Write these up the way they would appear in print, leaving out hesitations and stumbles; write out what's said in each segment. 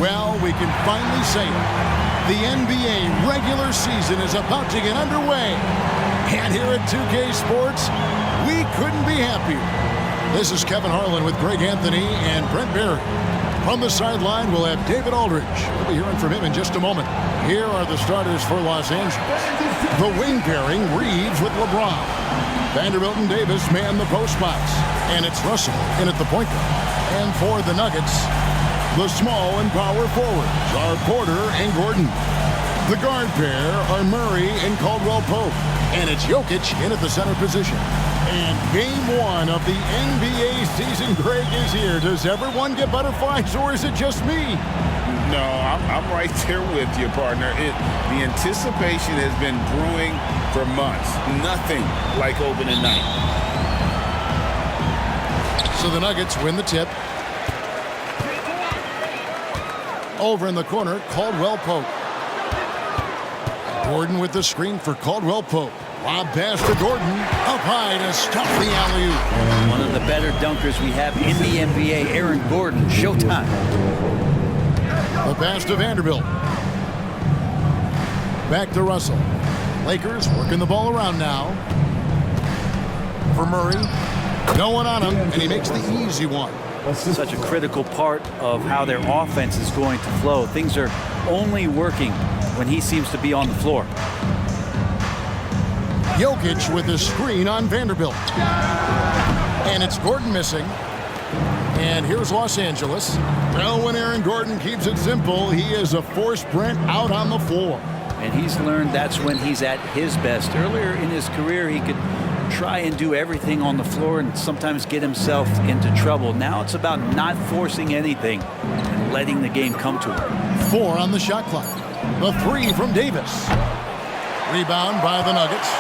Well, we can finally say it. The NBA regular season is about to get underway. And here at 2K Sports, we couldn't be happier. This is Kevin Harlan with Greg Anthony and Brent Barry. From the sideline, we'll have David Aldridge. We'll be hearing from him in just a moment. Here are the starters for Los Angeles. The wing pairing, Reeves with LeBron. Vanderbilt and Davis man the post spots. And it's Russell in at the point guard. And for the Nuggets, the small and power forwards are Porter and Gordon. The guard pair are Murray and Caldwell-Pope. And it's Jokic in at the center position. And game one of the NBA season, Greg, is here. Does everyone get butterflies, or is it just me? No, I'm right there with you, partner. The anticipation has been brewing for months. Nothing like opening night. So the Nuggets win the tip. Over in the corner, Caldwell-Pope. Gordon with the screen for Caldwell-Pope. Lob pass to Gordon. Up high to stop the alley-oop. One of the better dunkers we have in the NBA, Aaron Gordon. Showtime. The pass to Vanderbilt. Back to Russell. Lakers working the ball around now. For Murray. No one on him, and he makes the easy one. Such a critical part of how their offense is going to flow. Things are only working when he seems to be on the floor. Jokic with a screen on Vanderbilt. And it's Gordon missing. And here's Los Angeles. Well, when Aaron Gordon keeps it simple, he is a force Brent out on the floor. And he's learned that's when he's at his best. Earlier in his career, he could try and do everything on the floor and sometimes get himself into trouble. Now it's about not forcing anything and letting the game come to him. 4 on the shot clock. The 3 from Davis. Rebound by the Nuggets.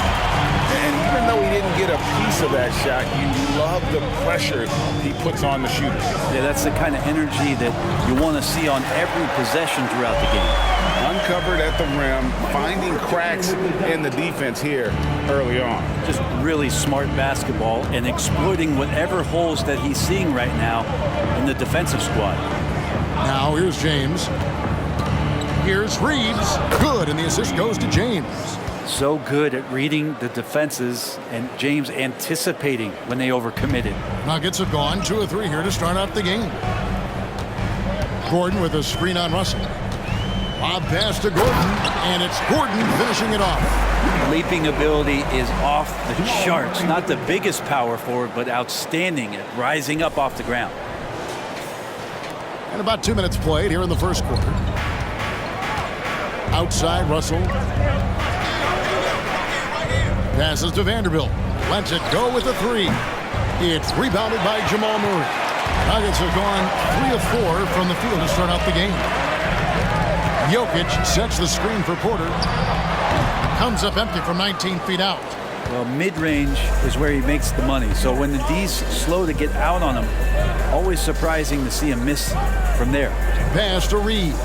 And even though he didn't get a piece of that shot, you love the pressure he puts on the shooters. Yeah, that's the kind of energy that you want to see on every possession throughout the game. Uncovered at the rim, finding cracks in the defense here early on. Just really smart basketball and exploiting whatever holes that he's seeing right now in the defensive squad. Now here's James. Here's Reeves. Good, and the assist goes to James. So good at reading the defenses, and James anticipating when they overcommitted. Nuggets have gone 2 of 3 here to start out the game. Gordon with a screen on Russell. Lob pass to Gordon, and it's Gordon finishing it off. Leaping ability is off the charts. Not the biggest power forward, but outstanding at rising up off the ground. And about 2 minutes played here in the first quarter. Outside, Russell. Passes to Vanderbilt. Lets it go with a 3. It's rebounded by Jamal Murray. Nuggets have gone 3 of 4 from the field to start out the game. Jokic sets the screen for Porter. Comes up empty from 19 feet out. Well, mid-range is where he makes the money. So when the D's slow to get out on him, always surprising to see him miss from there. Pass to Reeves.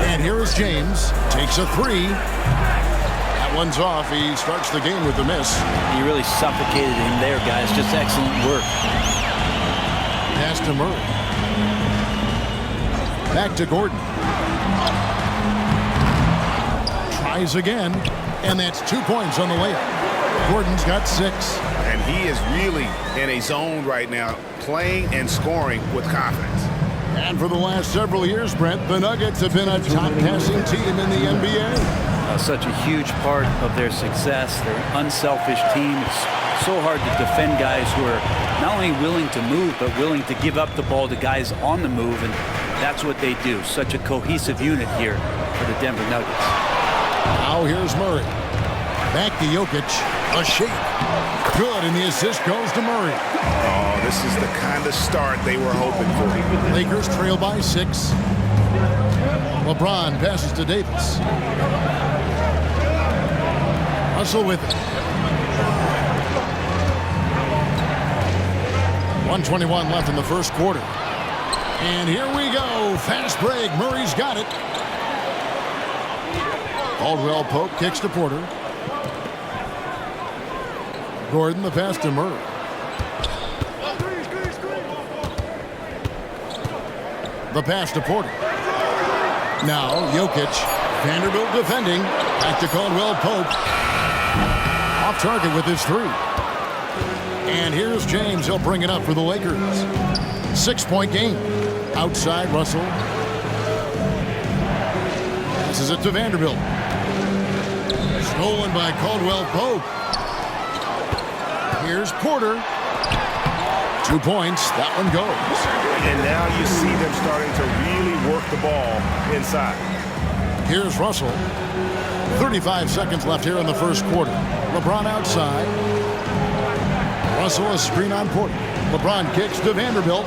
And here is James. Takes a 3. That one's off. He starts the game with the miss. He really suffocated him there, guys. Just excellent work. Pass to Murray. Back to Gordon. Tries again. And that's 2 points on the layup. Gordon's got 6. And he is really in a zone right now, playing and scoring with confidence. And for the last several years, Brent, the Nuggets have been a top passing team in the NBA. Such a huge part of their success. They're an unselfish team. It's so hard to defend guys who are not only willing to move, but willing to give up the ball to guys on the move, and that's what they do. Such a cohesive unit here for the Denver Nuggets. Now here's Murray. Back to Jokic. A shake. Good, and the assist goes to Murray. Oh, this is the kind of start they were hoping for. Lakers trail by 6. LeBron passes to Davis. Russell with it. 1:21 left in the first quarter. And here we go. Fast break. Murray's got it. Caldwell-Pope kicks to Porter. Gordon the pass to Murray. The pass to Porter. Now Jokic. Vanderbilt defending. Back to Caldwell Pope. Off target with his three. And here's James. He'll bring it up for the Lakers. 6-point game. Outside Russell. Passes it to Vanderbilt. Stolen by Caldwell Pope. Here's Porter. 2 points. That one goes. And now you see them starting to really work the ball inside. Here's Russell. 35 seconds left here in the first quarter. LeBron outside. Russell a screen on Porter. LeBron kicks to Vanderbilt.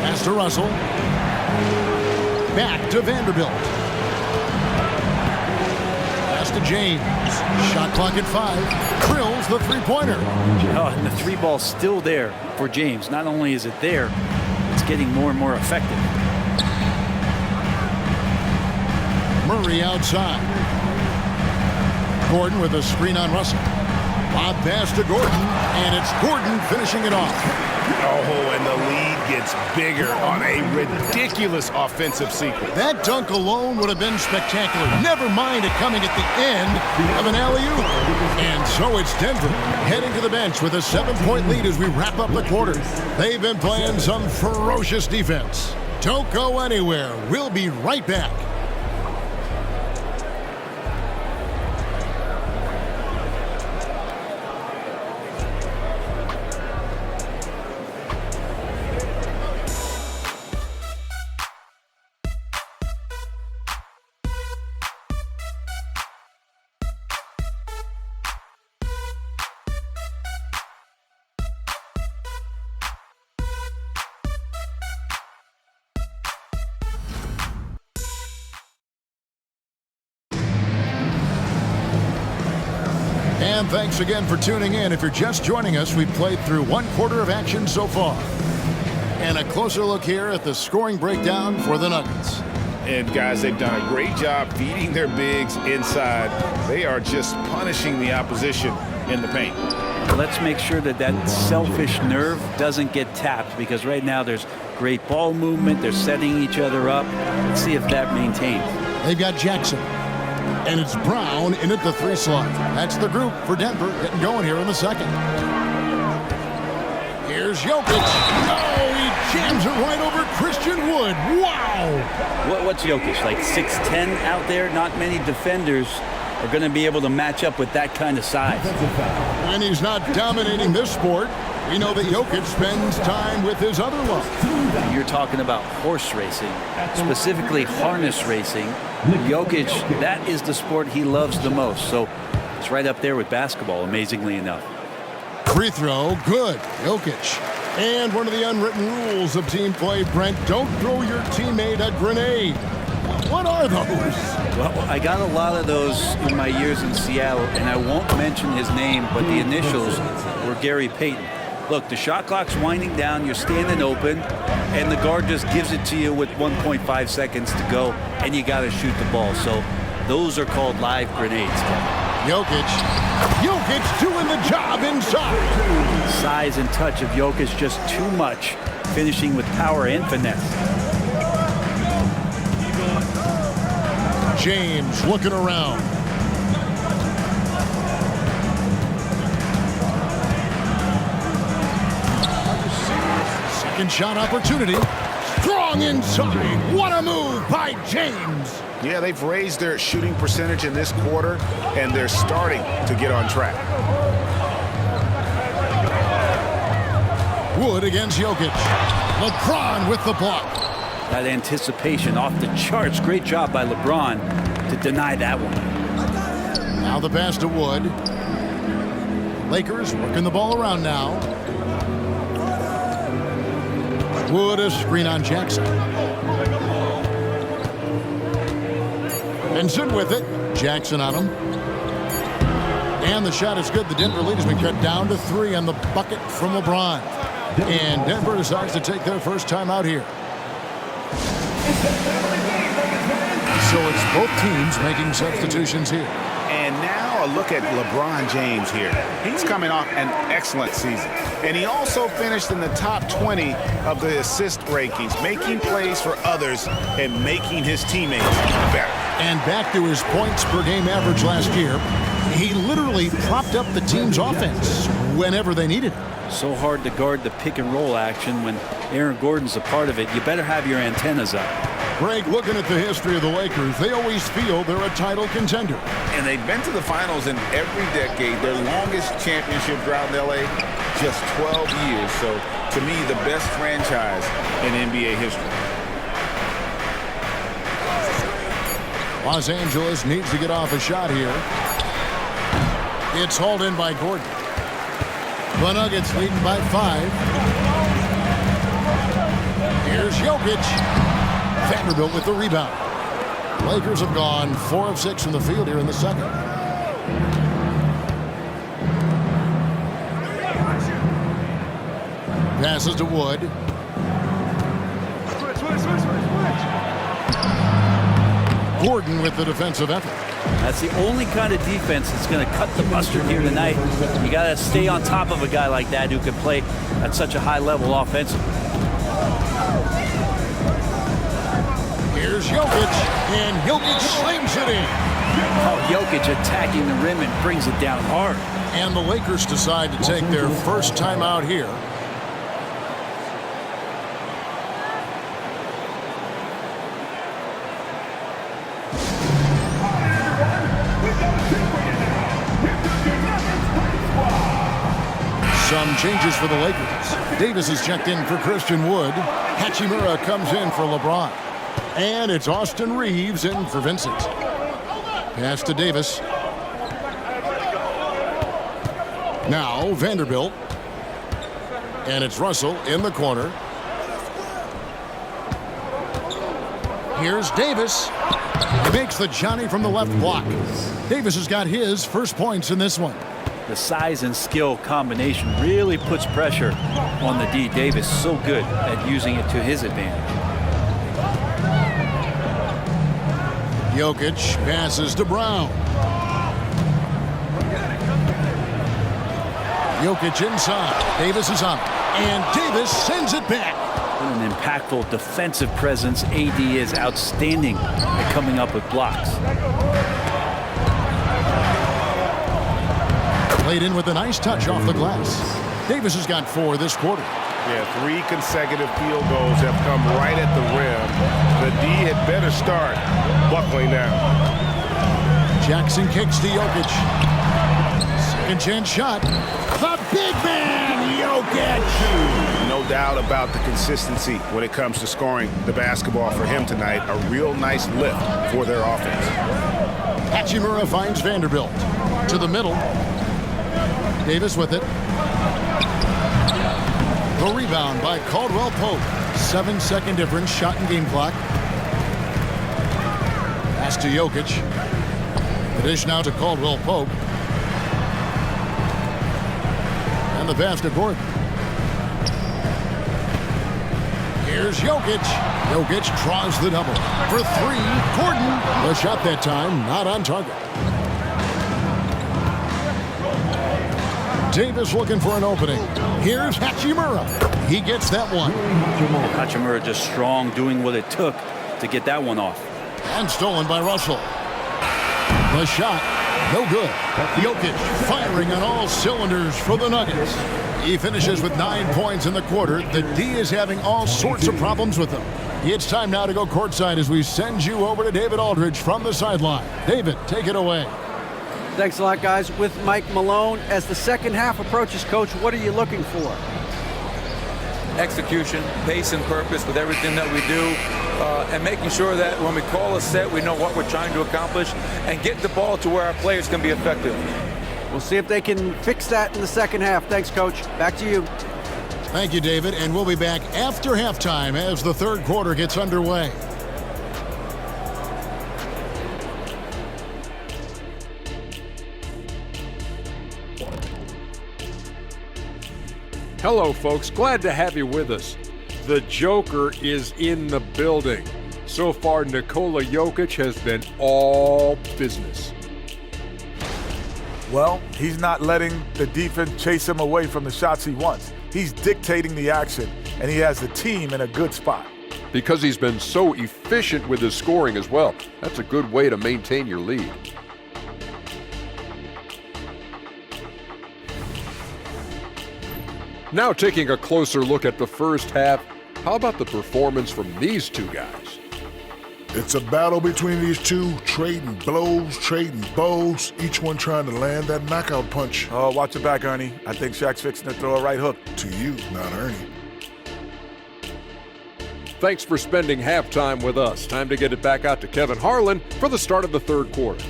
Pass to Russell. Back to Vanderbilt. Pass to James. Shot clock at 5. Drills the three-pointer. Oh, and the three ball's still there for James. Not only is it there, it's getting more and more effective. Murray outside. Gordon with a screen on Russell. Lob pass to Gordon, and it's Gordon finishing it off. Oh, and the lead gets bigger on a ridiculous offensive sequence. That dunk alone would have been spectacular. Never mind it coming at the end of an alley-oop. And so it's Denver heading to the bench with a 7-point lead as we wrap up the quarter. They've been playing some ferocious defense. Don't go anywhere. We'll be right back. And thanks again for tuning in. If you're just joining us, we've played through 1 quarter of action so far. And a closer look here at the scoring breakdown for the Nuggets. And guys, they've done a great job feeding their bigs inside. They are just punishing the opposition in the paint. Let's make sure that that selfish nerve doesn't get tapped, because right now there's great ball movement. They're setting each other up. Let's see if that maintains. They've got Jackson. And it's Brown in at the 3 slot. That's the group for Denver getting going here in the second. Here's Jokic. Oh, he jams it right over Christian Wood. Wow. What's Jokic, like 6'10" out there? Not many defenders are going to be able to match up with that kind of size. And he's not dominating this sport. We know that Jokic spends time with his other love. You're talking about horse racing, specifically harness racing. Jokic, that is the sport he loves the most. So it's right up there with basketball, amazingly enough. Free throw, good. Jokic. And one of the unwritten rules of team play, Brent, don't throw your teammate a grenade. What are those? Well, I got a lot of those in my years in Seattle, and I won't mention his name, but the initials were Gary Payton. Look, the shot clock's winding down, you're standing open, and the guard just gives it to you with 1.5 seconds to go, and you got to shoot the ball. So those are called live grenades, Kevin. Jokic doing the job inside. Size and touch of Jokic just too much, finishing with power and finesse. James looking around. Second shot opportunity. Strong inside. What a move by James. Yeah, they've raised their shooting percentage in this quarter, and they're starting to get on track. Wood against Jokic. LeBron with the block. That anticipation off the charts. Great job by LeBron to deny that one. Now the pass to Wood. Lakers working the ball around now. Wood a screen on Jackson. Benson with it. Jackson on him. And the shot is good. The Denver lead has been cut down to 3 on the bucket from LeBron. And Denver decides to take their first time out here. So it's both teams making substitutions here. And now a look at LeBron James here. He's coming off an excellent season. And he also finished in the top 20 of the assist rankings, making plays for others and making his teammates better. And back to his points per game average last year, he literally propped up the team's offense whenever they needed it. So hard to guard the pick and roll action when Aaron Gordon's a part of it. You better have your antennas up. Greg, looking at the history of the Lakers, they always feel they're a title contender. And they've been to the finals in every decade. Their longest championship drought in LA, just 12 years. So, to me, the best franchise in NBA history. Los Angeles needs to get off a shot here. It's hauled in by Gordon. The Nuggets leading by 5. Here's Jokic. Vanderbilt with the rebound. Lakers have gone 4 of 6 from the field here in the second. Passes to Wood. Gordon with the defensive effort. That's the only kind of defense that's going to cut the mustard here tonight. You got to stay on top of a guy like that who can play at such a high level offensively. Here's Jokic, and Jokic slams it in. Oh, Jokic attacking the rim and brings it down hard. And the Lakers decide to take their first time out here. Some changes for the Lakers. Davis is checked in for Christian Wood. Hachimura comes in for LeBron. And it's Austin Reeves in for Vincent. Pass to Davis. Now Vanderbilt. And it's Russell in the corner. Here's Davis. He makes the Johnny from the left block. Davis has got his first points in this one. The size and skill combination really puts pressure on the D. Davis, so good at using it to his advantage. Jokic passes to Brown. Jokic inside. Davis is on. And Davis sends it back. What an impactful defensive presence. AD is outstanding at coming up with blocks. Played in with a nice touch off the glass. Davis has got 4 this quarter. Yeah, 3 consecutive field goals have come right at the rim. The D had better start buckling now. Jackson kicks to Jokic. Second chance shot. The big man, Jokic. No doubt about the consistency when it comes to scoring the basketball for him tonight. A real nice lift for their offense. Hachimura finds Vanderbilt. To the middle. Davis with it. The rebound by Caldwell Pope. 7-second difference, shot and game clock. Pass to Jokic. The dish now to Caldwell Pope. And the pass to Gordon. Here's Jokic. Jokic draws the double. For 3, Gordon. The shot that time, not on target. Davis looking for an opening. Here's Hachimura. He gets that one. Hachimura just strong, doing what it took to get that one off. And stolen by Russell. The shot, no good. Jokic firing on all cylinders for the Nuggets. He finishes with 9 points in the quarter. The D is having all sorts of problems with them. It's time now to go courtside as we send you over to David Aldridge from the sideline. David, take it away. Thanks a lot, guys. With Mike Malone, as the second half approaches, Coach, what are you looking for? Execution, pace and purpose with everything that we do, and making sure that when we call a set, we know what we're trying to accomplish and get the ball to where our players can be effective. We'll see if they can fix that in the second half. Thanks, Coach. Back to you. Thank you, David, and we'll be back after halftime as the third quarter gets underway. Hello, folks. Glad to have you with us. The Joker is in the building. So far, Nikola Jokic has been all business. Well, he's not letting the defense chase him away from the shots he wants. He's dictating the action, and he has the team in a good spot. Because he's been so efficient with his scoring as well. That's a good way to maintain your lead. Now taking a closer look at the first half, how about the performance from these two guys? It's a battle between these two, trading blows, trading bows, each one trying to land that knockout punch. Oh, watch your back, Ernie. I think Shaq's fixing to throw a right hook. To you, not Ernie. Thanks for spending halftime with us. Time to get it back out to Kevin Harlan for the start of the third quarter.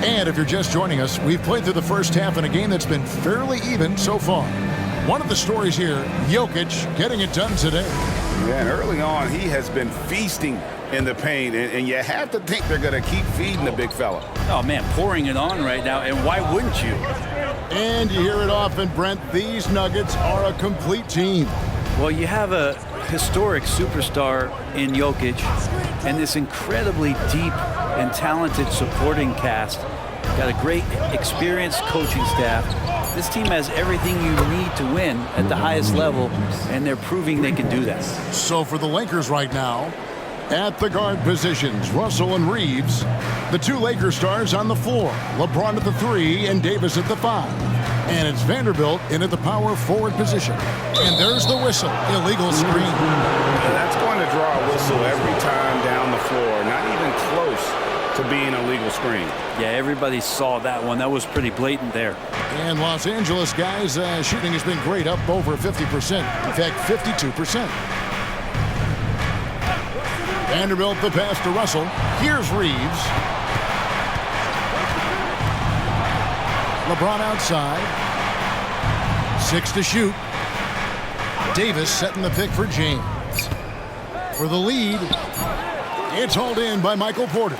And if you're just joining us, we've played through the first half in a game that's been fairly even so far. One of the stories here, Jokic getting it done today. Yeah, and early on, he has been feasting in the paint, and you have to think they're going to keep feeding the big fella. Oh, man, pouring it on right now, and why wouldn't you? And you hear it often, Brent, these Nuggets are a complete team. Well, you have a historic superstar in Jokic and this incredibly deep and talented supporting cast. Got a great experienced coaching staff. This team has everything you need to win at the highest level, and they're proving they can do that. So for the Lakers right now, at the guard positions, Russell and Reeves, the two Lakers stars on the floor, LeBron at the 3 and Davis at the 5. And it's Vanderbilt in at the power forward position. And there's the whistle, illegal screen. And that's going to draw a whistle every time down the floor, not even close to being a legal screen. Yeah, everybody saw that one. That was pretty blatant there. And Los Angeles guys, shooting has been great, up over 50%. In fact, 52%. Vanderbilt the pass to Russell. Here's Reeves. LeBron outside. 6 to shoot. Davis setting the pick for James. For the lead, it's hauled in by Michael Porter.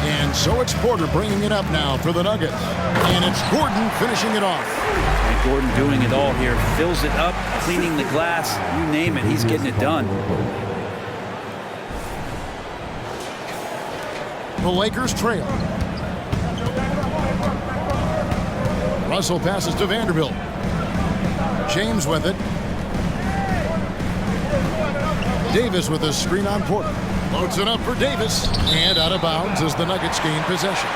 And so it's Porter bringing it up now for the Nuggets. And it's Gordon finishing it off. And Gordon doing it all here. Fills it up, cleaning the glass, you name it, he's getting it done. The Lakers trail. Russell passes to Vanderbilt. James with it. Davis with a screen on Porter. Loads it up for Davis. And out of bounds as the Nuggets gain possession.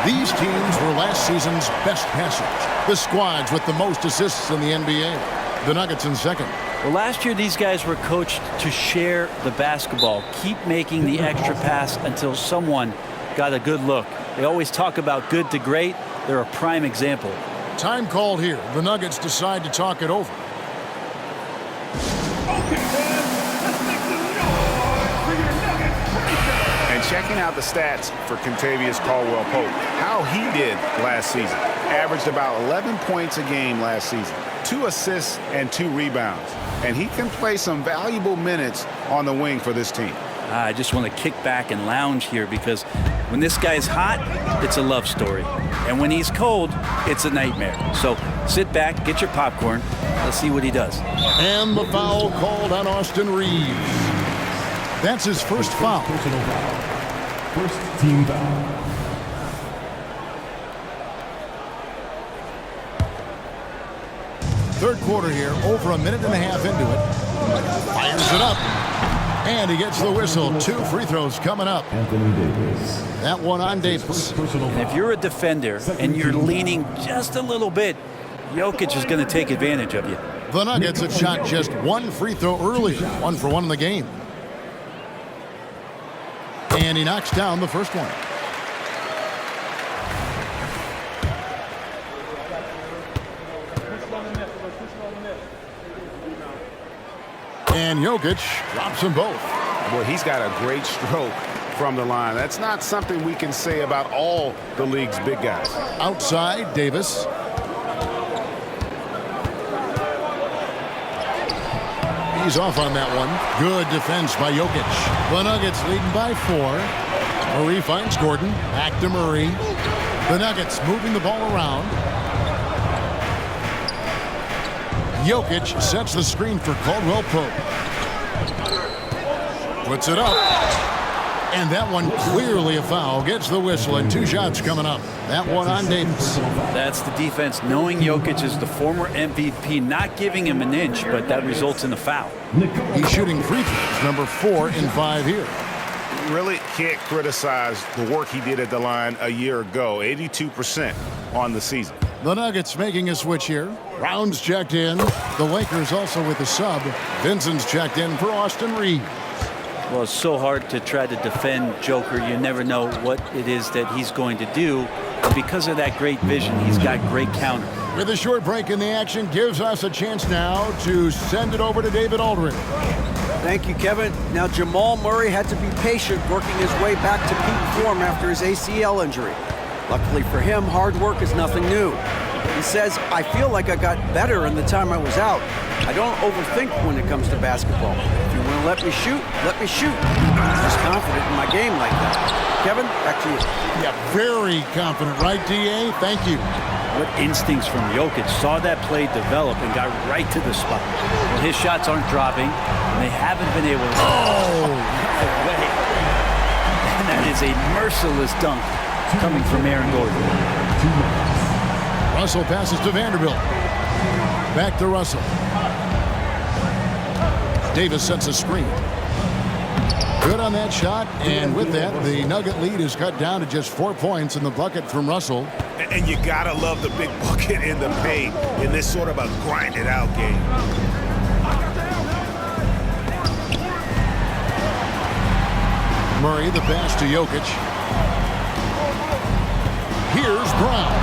These teams were last season's best passers. The squads with the most assists in the NBA. The Nuggets in second. Well, last year these guys were coached to share the basketball. Keep making the extra pass until someone got a good look. They always talk about good to great. They're a prime example. Time called here. The Nuggets decide to talk it over. And checking out the stats for Kentavious Caldwell-Pope, how he did last season. Averaged about 11 points a game last season, 2 assists and 2 rebounds. And he can play some valuable minutes on the wing for this team. I just want to kick back and lounge here because when this guy's hot, it's a love story. And when he's cold, it's a nightmare. So sit back, get your popcorn. Let's see what he does. And the foul called on Austin Reeves. That's his first foul. First team foul. Third quarter here, over a minute and a half into it. Fires it up. And he gets the whistle. 2 free throws coming up. That one on Davis. And if you're a defender and you're leaning just a little bit, Jokic is going to take advantage of you. The Nuggets have shot just 1 free throw early. 1 for 1 in the game. And he knocks down the first one. And Jokic drops them both. Boy, he's got a great stroke from the line. That's not something we can say about all the league's big guys. Outside, Davis. He's off on that one. Good defense by Jokic. The Nuggets leading by 4. Murray finds Gordon. Back to Murray. The Nuggets moving the ball around. Jokic sets the screen for Caldwell Pope. Puts it up. And that one clearly a foul. Gets the whistle, and 2 shots coming up. That one on Davis. That's the defense knowing Jokic is the former MVP, not giving him an inch, but that results in a foul. He's shooting free throws, number 4 in 5 here. Really can't criticize the work he did at the line a year ago. 82% on the season. The Nuggets making a switch here. Brown's checked in. The Lakers also with a sub. Vincent's checked in for Austin Reeves. Well, it's so hard to try to defend Joker. You never know what it is that he's going to do. And because of that great vision, he's got great counter. With a short break in the action, gives us a chance now to send it over to David Aldridge. Thank you, Kevin. Now, Jamal Murray had to be patient working his way back to peak form after his ACL injury. Luckily for him, hard work is nothing new. He says, I feel like I got better in the time I was out. I don't overthink when it comes to basketball. If you want to let me shoot, let me shoot. I'm just confident in my game like that. Kevin, back to you. Yeah, very confident, right, D.A.? Thank you. What instincts from Jokic. Saw that play develop and got right to the spot. Well, his shots aren't dropping, and they haven't been able to... Oh! And that is a merciless dunk coming from Aaron Gordon. Russell passes to Vanderbilt. Back to Russell. Davis sets a screen. Good on that shot, and with that, the Nugget lead is cut down to just 4 points in the bucket from Russell. And you gotta love the big bucket in the paint in this sort of a grinded-out game. Murray, the pass to Jokic. Here's Brown.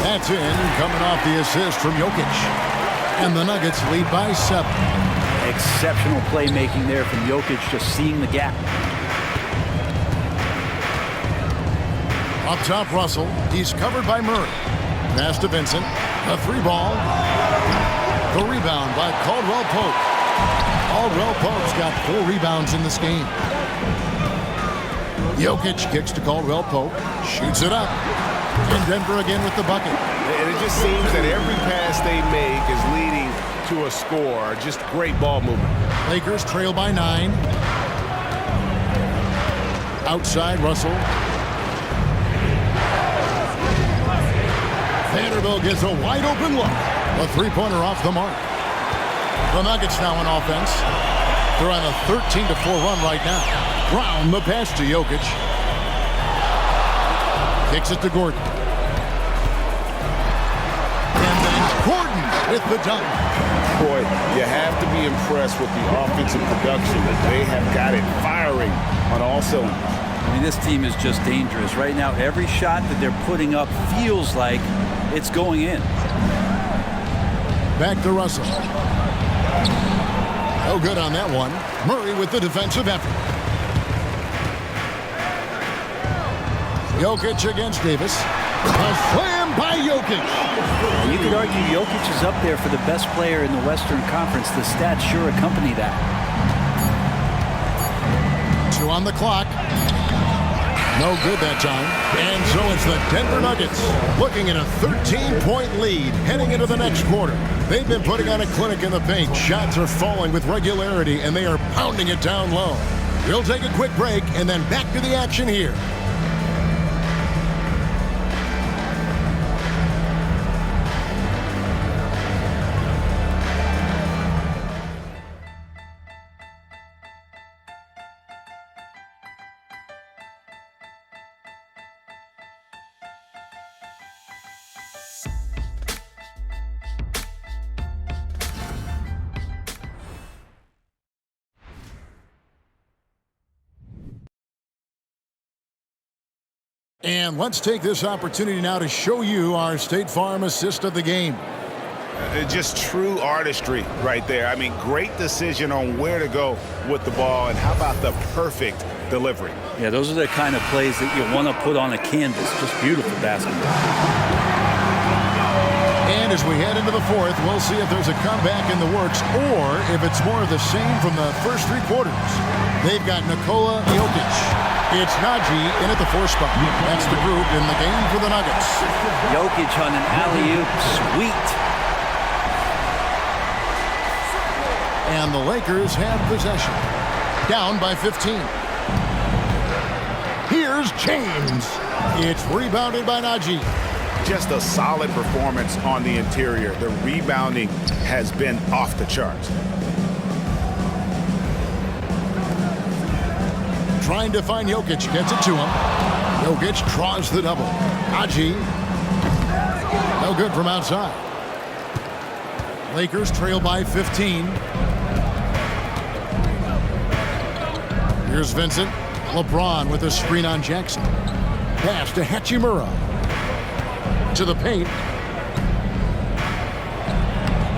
That's in, coming off the assist from Jokic. And the Nuggets lead by 7. Exceptional playmaking there from Jokic, just seeing the gap. Up top, Russell. He's covered by Murray. Pass to Vincent. A 3-ball. The rebound by Caldwell Pope. Caldwell Pope's got 4 rebounds in this game. Jokic kicks to Caldwell Pope. Shoots it up. And Denver again with the bucket. And it just seems that every pass they make is leading to a score. Just great ball movement. Lakers trail by 9. Outside, Russell. Vanderbilt gets a wide open look. A 3-pointer off the mark. The Nuggets now on offense. They're on a 13-4 run right now. Brown, the pass to Jokic. Kicks it to Gordon. And then Gordon with the dunk. Boy, you have to be impressed with the offensive production that they have got it firing on all cylinders. I mean, this team is just dangerous. Right now, every shot that they're putting up feels like it's going in. Back to Russell. No good on that one. Murray with the defensive effort. Jokic against Davis. A slam by Jokic. You could argue Jokic is up there for the best player in the Western Conference. The stats sure accompany that. 2 on the clock. No good that time. And so it's the Denver Nuggets looking at a 13-point lead heading into the next quarter. They've been putting on a clinic in the paint. Shots are falling with regularity, and they are pounding it down low. We'll take a quick break and then back to the action here. And let's take this opportunity now to show you our State Farm assist of the game. Just true artistry right there. I mean, great decision on where to go with the ball, and how about the perfect delivery? Yeah, those are the kind of plays that you want to put on a canvas. Just beautiful basketball. And as we head into the 4th, we'll see if there's a comeback in the works or if it's more of the same from the first 3 quarters. They've got Nikola Jokic It's Najee in at the 4 spot. That's the group in the game for the Nuggets. Jokic on an alley-oop. Sweet. And the Lakers have possession. Down by 15. Here's James. It's rebounded by Najee. Just a solid performance on the interior. The rebounding has been off the charts. Trying to find Jokic, gets it to him. Jokic draws the double. Najee, no good from outside. Lakers trail by 15. Here's Vincent. LeBron with a screen on Jackson. Pass to Hachimura. To the paint.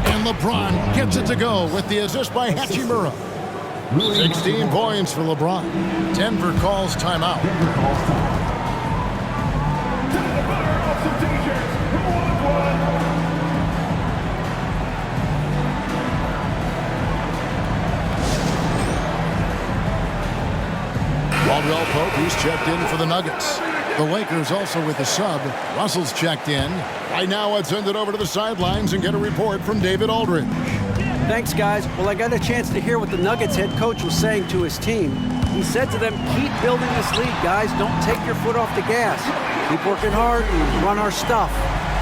And LeBron gets it to go with the assist by Hachimura. 16 points for LeBron. Denver calls timeout. Caldwell Pope, who's checked in for the Nuggets. The Lakers also with a sub. Russell's checked in. Right now, let's send it over to the sidelines and get a report from David Aldridge. Thanks, guys. Well, I got a chance to hear what the Nuggets head coach was saying to his team. He said to them, keep building this lead, guys. Don't take your foot off the gas. Keep working hard and run our stuff,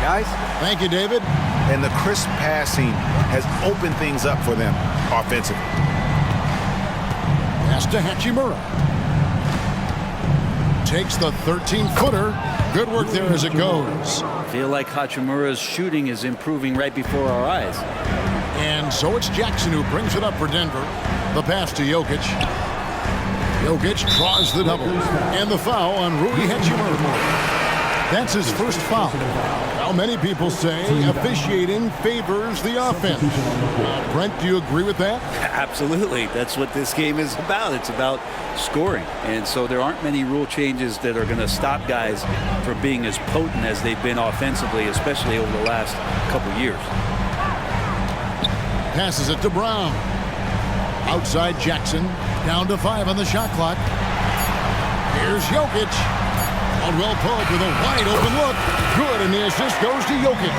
guys. Thank you, David. And the crisp passing has opened things up for them offensively. Pass to Hachimura. Takes the 13-footer. Good work there as it goes. I feel like Hachimura's shooting is improving right before our eyes. And so it's Jackson who brings it up for Denver. The pass to Jokic. Jokic draws the double. And the foul on Rui Hachimura. That's his first foul. Now many people say officiating favors the offense. Brent, do you agree with that? Absolutely. That's what this game is about. It's about scoring. And so there aren't many rule changes that are going to stop guys from being as potent as they've been offensively, especially over the last couple years. Passes it to Brown. Outside Jackson. Down to 5 on the shot clock. Here's Jokic. Caldwell Pope with a wide open look. Good, and the assist goes to Jokic.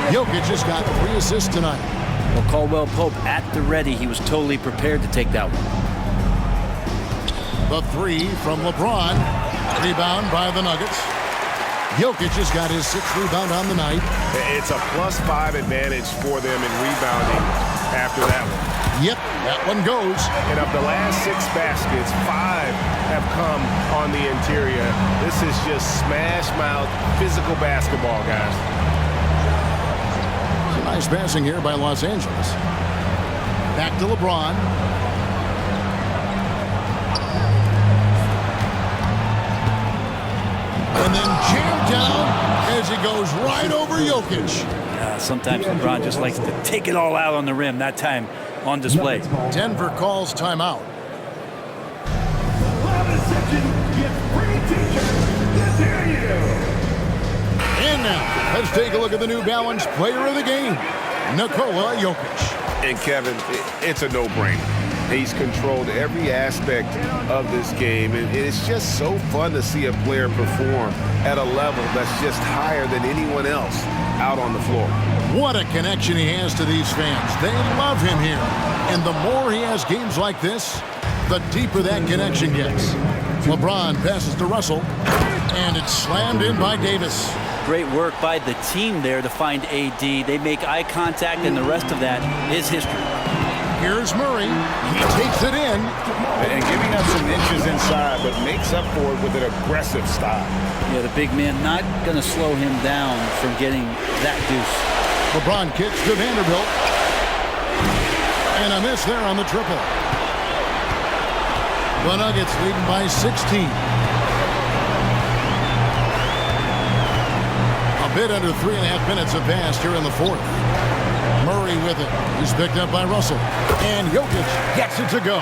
Jokic has got 3 assists tonight. Well, Caldwell Pope at the ready. He was totally prepared to take that one. The 3 from LeBron. Rebound by the Nuggets. Jokic has got his 6th rebound on the night. It's a +5 advantage for them in rebounding after that one. Yep, that one goes. And of the last 6 baskets, 5 have come on the interior. This is just smash mouth physical basketball, guys. Nice passing here by Los Angeles. Back to LeBron. And then jammed down as he goes right over Jokic. Sometimes LeBron just likes to take it all out on the rim. That time on display. Denver calls timeout. And now, let's take a look at the New Balance player of the game, Nikola Jokic. And Kevin, it's a no-brainer. He's controlled every aspect of this game, and it's just so fun to see a player perform at a level that's just higher than anyone else out on the floor. What a connection he has to these fans. They love him here. And the more he has games like this, the deeper that connection gets. LeBron passes to Russell, and it's slammed in by Davis. Great work by the team there to find AD. They make eye contact, and the rest of that is history. Here's Murray. He takes it in. And giving up some inches inside, but makes up for it with an aggressive style. Yeah, the big man not going to slow him down from getting that deuce. LeBron kicks to Vanderbilt. And a miss there on the triple. The Nuggets leading by 16. A bit under 3.5 minutes have passed here in the 4th. Murray with it. He's picked up by Russell. And Jokic gets it to go.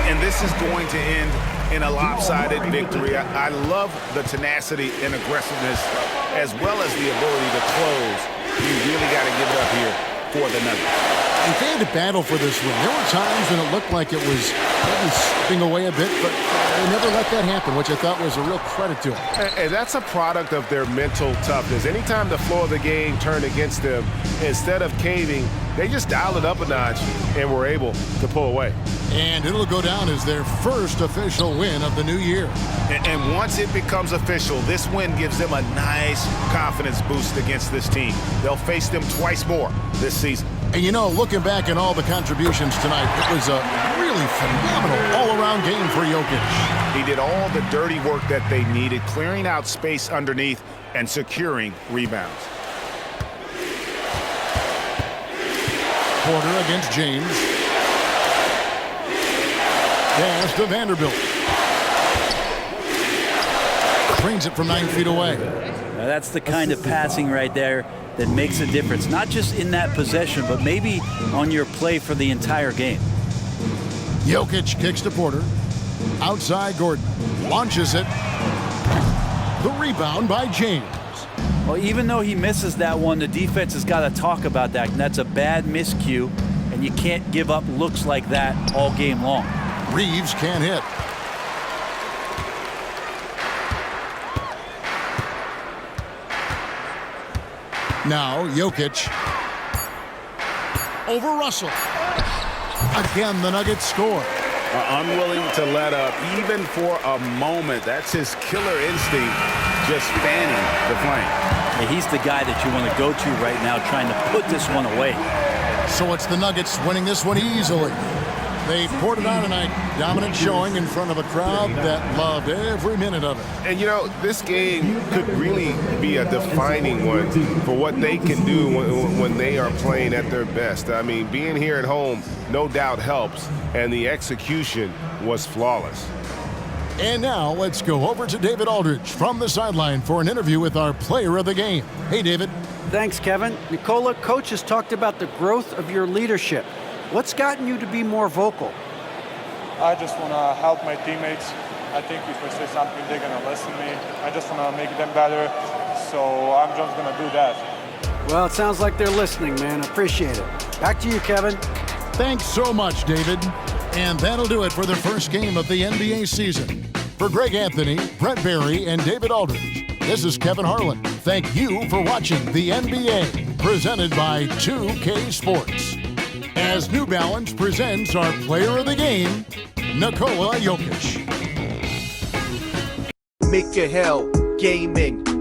And this is going to end in a lopsided victory. I love the tenacity and aggressiveness as well as the ability to close. You really got to give it up here for the Nuggets. They had to battle for this win. There were times when it looked like it was maybe slipping away a bit, but they never let that happen, which I thought was a real credit to them. And that's a product of their mental toughness. Anytime the flow of the game turned against them, instead of caving, they just dialed it up a notch and were able to pull away. And it'll go down as their first official win of the new year. And once it becomes official, this win gives them a nice confidence boost against this team. They'll face them twice more this season. And you know, looking back at all the contributions tonight, it was a really phenomenal all-around game for Jokic. He did all the dirty work that they needed, clearing out space underneath and securing rebounds. Porter against James. Pass to Vanderbilt. Brings it from 9 feet away. Now that's the kind of passing right there that makes a difference, not just in that possession, but maybe on your play for the entire game. Jokic kicks to Porter. Outside Gordon. Launches it. The rebound by James. Well, even though he misses that one, the defense has got to talk about that. And that's a bad miscue, and you can't give up looks like that all game long. Reeves can't hit. Now Jokic over Russell. Again, the Nuggets score. Unwilling to let up even for a moment. That's his killer instinct, just fanning the flame. Yeah, he's the guy that you want to go to right now, trying to put this one away. So it's the Nuggets winning this one easily. They poured it on tonight. Dominant showing in front of a crowd that loved every minute of it. And you know, this game could really be a defining one for what they can do when they are playing at their best. I mean, being here at home no doubt helps, and the execution was flawless. And now let's go over to David Aldridge from the sideline for an interview with our player of the game. Hey, David. Thanks, Kevin. Nikola, coach has talked about the growth of your leadership. What's gotten you to be more vocal? I just want to help my teammates. I think if I say something, they're going to listen to me. I just want to make them better, so I'm just going to do that. Well, it sounds like they're listening, man. Appreciate it. Back to you, Kevin. Thanks so much, David. And that'll do it for the first game of the NBA season. For Greg Anthony, Brett Barry, and David Aldridge, this is Kevin Harlan. Thank you for watching the NBA, presented by 2K Sports. As New Balance presents our player of the game, Nikola Jokic. Make your hell gaming.